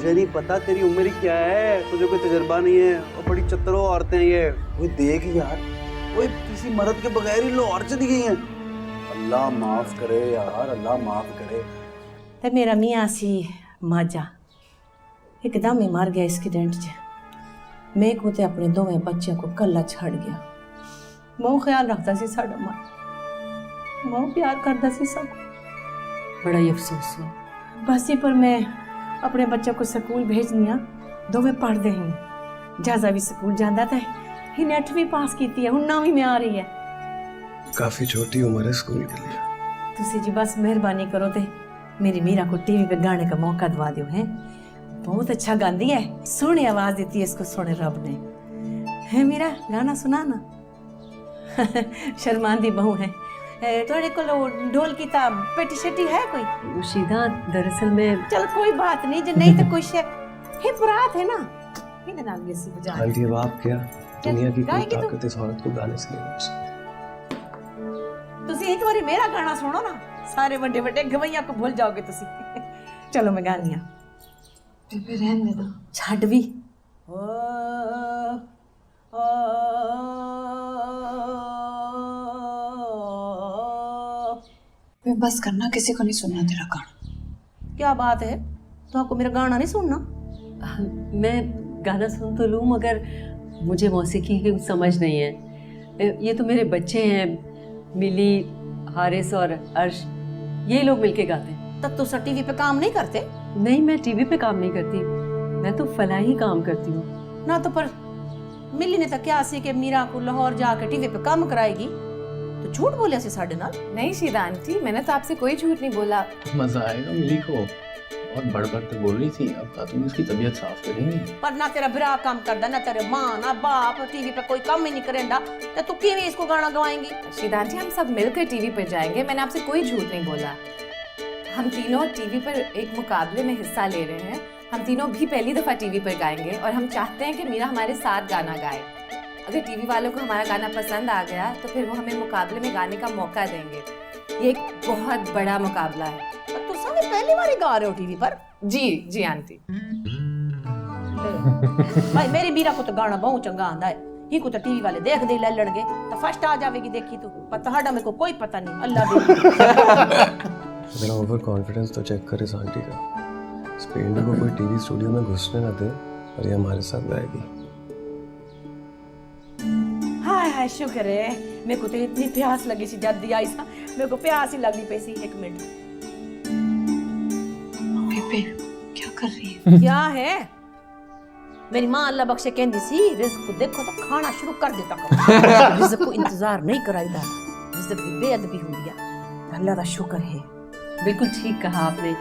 मुझे नहीं पता तेरी उम्र ही क्या है, तुझे कोई तजुर्बा नहीं है और बड़ी चतरो औरतें हैं ये। वो देख यार, वो किसी मर्द के बगैर ही लाहौर चली गई हैं। अल्लाह माफ करे यार, अल्लाह माफ करे। ते मेरा मियाँ सी माजा एकदम ही मर गया एक्सीडेंट च। मैं को ते अपने दोवें बच्चों को कल्ला छड़ गया। मैं ख्याल रखता सी साडा मां, मैं प्यार करता सी सब। बड़ा ही अफसोस हुआ। बस ये पर मैं अपने बच्चों को स्कूल भेजनी आ, दोवें पढ़ते हैं। जाजा भी स्कूल जाता था, ही 8वीं पास की है, हुन 9वीं में आ रही है। काफी छोटी उम्र है स्कूल के लिए। तुसी जी बस मेहरबानी करो ते मेरी मीरा को टीवी पे गाने का मौका दवा दो। है बहुत अच्छा गाती है, सोहनी आवाज देती है इसको, सोने रब ने। है मीरा गाना सुना ना। शर्मांदी बहू है। थोड़े को ढोल की ता पेटी शेटी है कोई? मुशीदा दरअसल में। चल कोई बात नहीं, जो नहीं तो कुछ है पुरात है ना, इन्हें नाम ये सी बजा। आंटी अब आप क्या, दुनिया की कोई गाएगी तू? ताकत इस औरत को गाने से नहीं रोक सकती। तुसी एक बारी मेरा गाना सुनो ना, सारे बड़े बड़े गवैया को भूल जाओगे तुसी। चलो मैं गानी आ। बेबे रहने दो, छड़ भी। बे बस करना, किसी को नहीं सुनना तेरा गाना। क्या बात है, तो आपको मेरा गाना नहीं सुनना? मैं गाना सुन तो लूँ मगर मुझे मौसीकी की कुछ समझ नहीं है। ये तो मेरे बच्चे हैं, मिली, हारिस और अर्श, ये लोग मिलके गाते हैं। तब तो सर टीवी पे काम नहीं करते नहीं, मैं टीवी पे काम नहीं करती, मैं तो फलाही काम करती हूँ ना। तो पर मिली ने तो क्या सी कि मीरा को लाहौर जाकर टीवी पे काम कराएगी, तो झूठ बोले से साढ़े नाल। नहीं शीदा आंटी, मैंने तो आपसे कोई झूठ नहीं बोला। मजा आएगा मिली को, बहुत बढ़ तो बोल रही थी, अब तुम उसकी तबीयत साफ करेंगी। पर ना तेरा बिरा काम करदा, ना तेरे माँ ना बाप टीवी पे कोई काम ही नहीं करेंदा, तो तू किवें इसको गाना गवाएंगी? शीदा आंटी, हम सब मिलकर टीवी पर जाएंगे, मैंने आपसे कोई झूठ नहीं बोला। हम तीनों टीवी पर एक मुकाबले में हिस्सा ले रहे हैं, हम तीनों भी पहली दफा टीवी पर गाएंगे और हम चाहते हैं कि मीरा हमारे साथ गाना गाए। अगर टीवी वालों को हमारा गाना पसंद आ गया तो फिर वो हमें मुकाबले में गाने का मौका देंगे। ये एक बहुत बड़ा मुकाबला है। पर तू सब पहली बार गा रहे हो टीवी पर? जी जी आंटी। भाई मेरी मीरा को तो गाना बहुत चंगा आंदा है, ही को तो टीवी वाले देख दे लड़ गए तो फर्स्ट आ जावेगी, देखी तू। पर तहाड़ा मेरे को कोई पता नहीं, अल्लाह दे। मेरा ओवर कॉन्फिडेंस तो चेक कर इस आंटी का। इस पेंडू को कोई टीवी स्टूडियो में घुसने ना दे और ये हमारे साथ गाएगी। हाय हाय शुक्र है, मेरे को तो इतनी प्यास लगी सी जब दी आई सा, मेरे को प्यास ही लगनी पई सी। एक मिनट। बेबे क्या कर रही है? क्या है? मेरी माँ अल्लाह बख्शे कहंदी सी, रिज़्क को देखो तो खाना शुरू कर देता करो। रिज़्क को इंतजार नहीं कराईदा, रिज़्क की बेअदबी हुंदी है। अल्लाह का शुक्र है। बिल्कुल ठीक कहा आपने।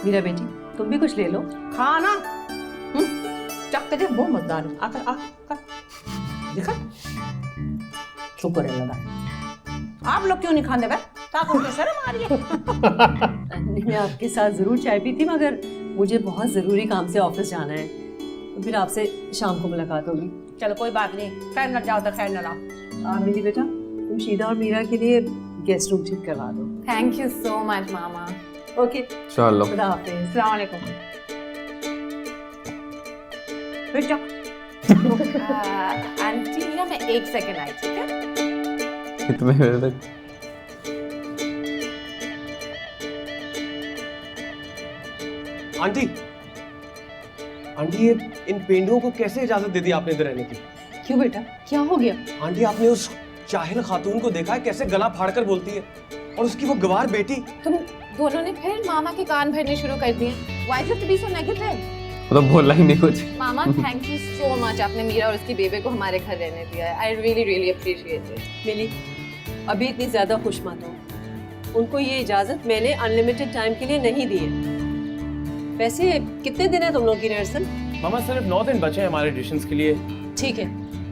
मीरा बेटी तुम भी कुछ ले लो। खाना चक दे, बहुत मजेदार है। आकर आ कर देखा, शुक्र है अल्लाह का। आप लोग क्यों नहीं खाते बे? ताको तो शर्म आ रही है। मैं आपके साथ जरूर चाय पी थी, मगर मुझे बहुत जरूरी काम से ऑफिस जाना है, तो फिर आपसे शाम को मुलाकात होगी। चलो कोई बात नहीं, खैर न जाओ तो खैर न रहो। मिली बेटा, तुम शीदा और मीरा के लिए गेस्ट रूम ठीक करवा दो। Thank you so much mama. Okay चलो खुदा हाफिज। अस्सलाम वालेकुम। बेटा आंटी मीरा, मैं 1 सेकंड आई, ठीक है? कितने बजे तक? आंटी, आंटी ये इन पेंडुओं को कैसे इजाजत दे दी आपने इधर रहने की? क्यों बेटा, क्या हो गया? आंटी आपने उस जाहिल खातून को देखा है कैसे गला फाड़कर बोलती है, और उसकी वो गवार बेटी। तुम दोनों ने फिर मामा के कान भरने शुरू कर दिए। Why you have to be so negative? वो तो बोला ही नहीं कुछ। मामा थैंक यू सो मच, आपने मीरा और उसकी बेबे को हमारे घर रहने दिया है। I really really appreciate it. Mili, अभी इतनी ज्यादा खुश मत हो। उनको ये इजाजत मैंने अनलिमिटेड टाइम के लिए नहीं दी है। वैसे कितने दिन है तुम लोग की रिहर्सल? मामा सिर्फ 9 दिन बचे हैं हमारे ऑडिशंस के लिए। ठीक है,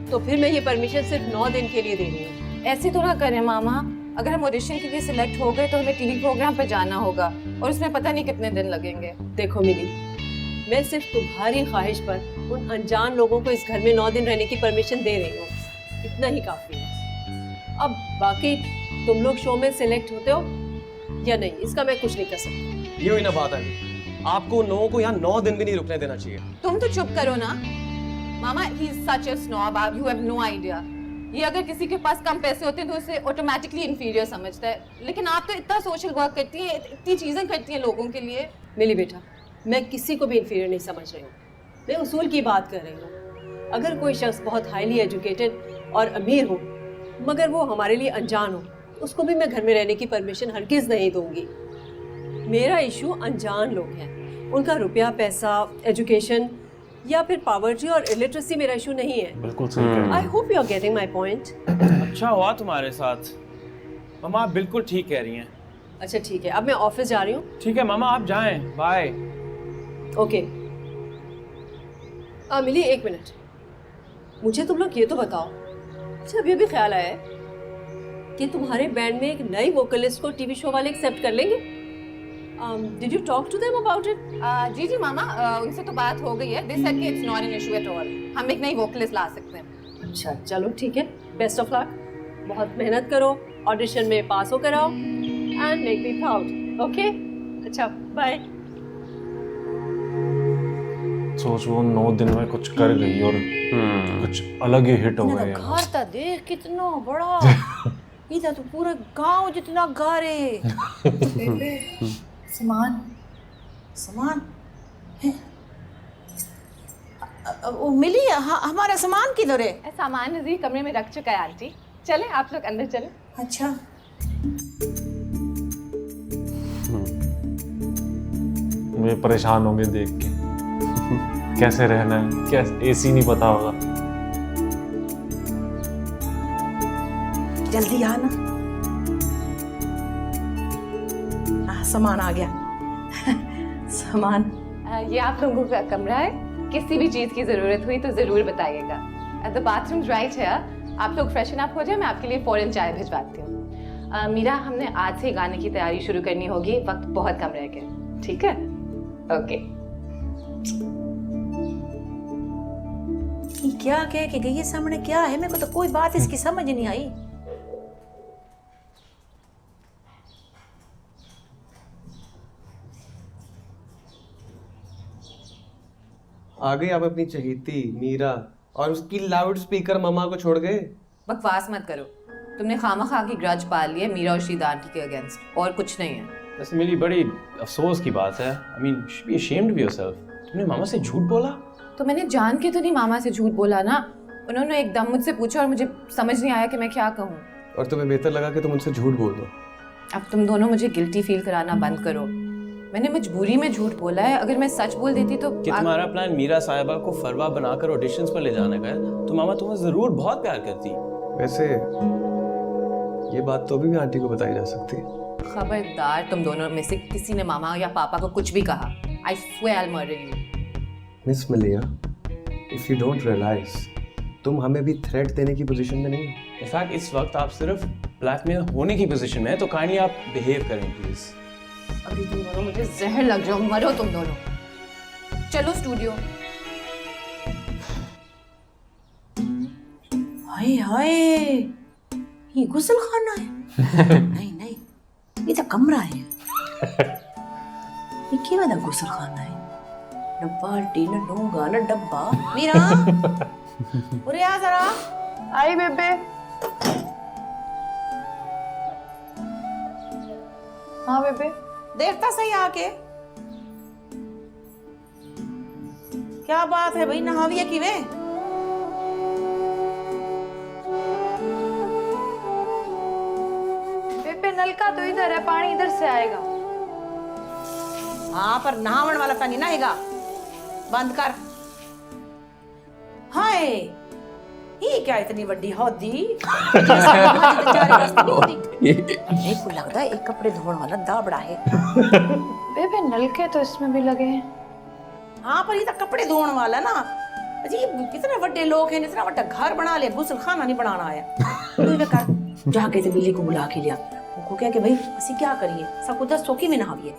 तो फिर मैं ये परमिशन सिर्फ 9 दिन के लिए दे रही हूँ। ऐसे तो ना करें मामा, अगर हम ऑडिशन के लिए सिलेक्ट हो गए तो हमें टीवी प्रोग्राम पर जाना होगा और उसमें पता नहीं कितने दिन लगेंगे। देखो मिली, मैं सिर्फ तुम्हारी ख्वाहिश पर उन अनजान लोगों को इस घर में 9 दिन रहने की परमिशन दे रही हूँ, इतना ही काफी है। अब बाकी तुम लोग शो में सिलेक्ट होते हो या नहीं, इसका मैं कुछ नहीं कर सकती। ये हुई ना बात आगे, आपको उन लोगों को यहाँ 9 दिन भी नहीं रुकने देना चाहिए। तुम तो चुप करो ना मामा, he is such a snob, you have no idea. ये अगर किसी के पास कम पैसे होते हैं तो उसे ऑटोमेटिकली इंफीरियर समझता है, लेकिन आप तो इतना सोशल वर्क करती हैं, इतनी चीजें करती हैं लोगों के लिए। मिली बेटा, मैं किसी को भी इन्फीरियर नहीं समझ रही हूँ, मैं उसूल की बात कर रही हूँ। अगर कोई शख्स बहुत हाईली एजुकेटेड और अमीर हो मगर वो हमारे लिए अनजान हो, उसको भी मैं घर में रहने की परमिशन हरगिज़ नहीं दूंगी। मेरा इशू अनजान लोग हैं, उनका रुपया पैसा, एजुकेशन या फिर पॉवर्टी और इलिटरेसी मेरा इशू नहीं है। बिल्कुल सही कह रही I hope you are getting my point. हैं। अच्छा हुआ तुम्हारे साथ मामा, आप बिल्कुल ठीक कह रही हैं। अच्छा ठीक है, अब मैं ऑफिस जा रही हूँ। ठीक है मामा, आप जाएं, बाय। ओके मिली, एक मिनट, मुझे तुम लोग ये तो बताओ, अच्छा अभी अभी ख्याल आया है कि तुम्हारे बैंड में एक नई वोकलिस्ट को टीवी शो वाले एक्सेप्ट कर लेंगे? Did you talk to them about it? जी जी मामा, उनसे तो बात हो गई है, दे सेड कि it's not an issue at all, हम एक नई वोकलिस्ट ला सकते हैं। अच्छा चलो ठीक है, बेस्ट ऑफ लक, बहुत मेहनत करो, ऑडिशन में पास होकर आओ and make me proud. Okay, अच्छा बाय। सोच वो 9 दिन में कुछ कर गई और कुछ अलग ही हिट हो गया। घर तो देख कितना बड़ा, इधर तो पूरा गांव जितना घर है। सामान सामान है? वो मिली हमारा सामान किधर है? सामान जी कमरे में रख चुका है आंटी, चले आप लोग अंदर चले। अच्छा मैं परेशान होंगे देख के कैसे रहना है, कैसे एसी नहीं पता होगा। जल्दी आना। सामान आ गया। सामान ये आप लोगों का कमरा है, किसी भी चीज की जरूरत हुई तो जरूर बताइएगा। द बाथरूम राइट है, आप लोग फ्रेशन अप हो जाए, मैं आपके लिए फौरन चाय भिजवाती हूँ। मीरा, हमने आज से गाने की तैयारी शुरू करनी होगी, वक्त बहुत कम रह गया, ठीक है? ओके। ये क्या कह के गई है सामने, क्या है? मेरे को तो कोई बात इसकी समझ नहीं आई। आ गई आप अपनी चहेती मीरा, और उसकी लाउड स्पीकर मम्मा को छोड़ गए। बकवास मत करो, तुमने खामखा की ग्रज पाल ली है मीरा और शीदा आंटी के अगेंस्ट, और कुछ नहीं है। वैसे मिली, बड़ी अफसोस की बात है। I mean you should be ashamed of yourself. तुमने मामा से झूठ बोला? तो मैंने जान के तो नहीं मामा से झूठ बोला ना, उन्होंने एकदम मुझसे पूछा और मुझे समझ नहीं आया कि मैं क्या कहूँ। और तुम्हें बेहतर लगा कि तुम उनसे झूठ बोल दो। अब तुम दोनों मुझे गिल्टी फील कराना बंद करो, मैंने मजबूरी में झूठ बोला है, अगर मैं सच बोल देती तो कि तुम्हारा प्लान मीरा साहिबा को फरवा बनाकर ऑडिशंस पर ले जाने का है, तो मामा तुम्हें जरूर बहुत प्यार करती। वैसे ये बात तो अभी भी आंटी को बताई जा सकती है। खबरदार, तुम दोनों में से किसी ने मामा या पापा को कुछ भी कहा, I swear I will murder you. Miss मलिया, इफ यू डोंट रियलाइज, तुम हमें भी थ्रेट देने की पोजीशन में नहीं हो। इनफैक्ट इस वक्त आप सिर्फ ब्लैकमेल होने की पोजीशन में है, तो काइंडली आप बिहेव करें प्लीज। अभी तुम दोनों मुझे जहर लग जाओ, मरो तुम दोनों। चलो स्टूडियो। हाय हाय, ये गुसल खाना है? नहीं नहीं, ये तो कमरा है। ये क्या वाला गुसल खाना है? न बाल्टी, न डोंगा, न डब्बा। मीरा, उरे आ जरा। आई बेबे। हाँ बेबे। देखता सही आके। क्या बात है भाई, नहाविया की वे? बेबे नलका तो इधर है, पानी इधर से आएगा। हाँ पर नहावन वाला पानी ना आएगा, बंद कर। हाय, ये क्या इतनी बड़ी हौदी? एक को लगता है एक कपड़े धोने वाला दाबड़ा है। बेबे नलके तो इसमें भी लगे हैं। हाँ पर ये तो कपड़े धोने वाला ना। अजीब, कितने बड़े लोग हैं, इतना बड़ा घर बना ले, गुसल खाना नहीं बनाना आया। तू ये कर, जाके तो बिल्ली को बुला के लिया, उनको क्या कि भाई असि क्या करिए, सब कुछ 10 चौकी में नहाविए।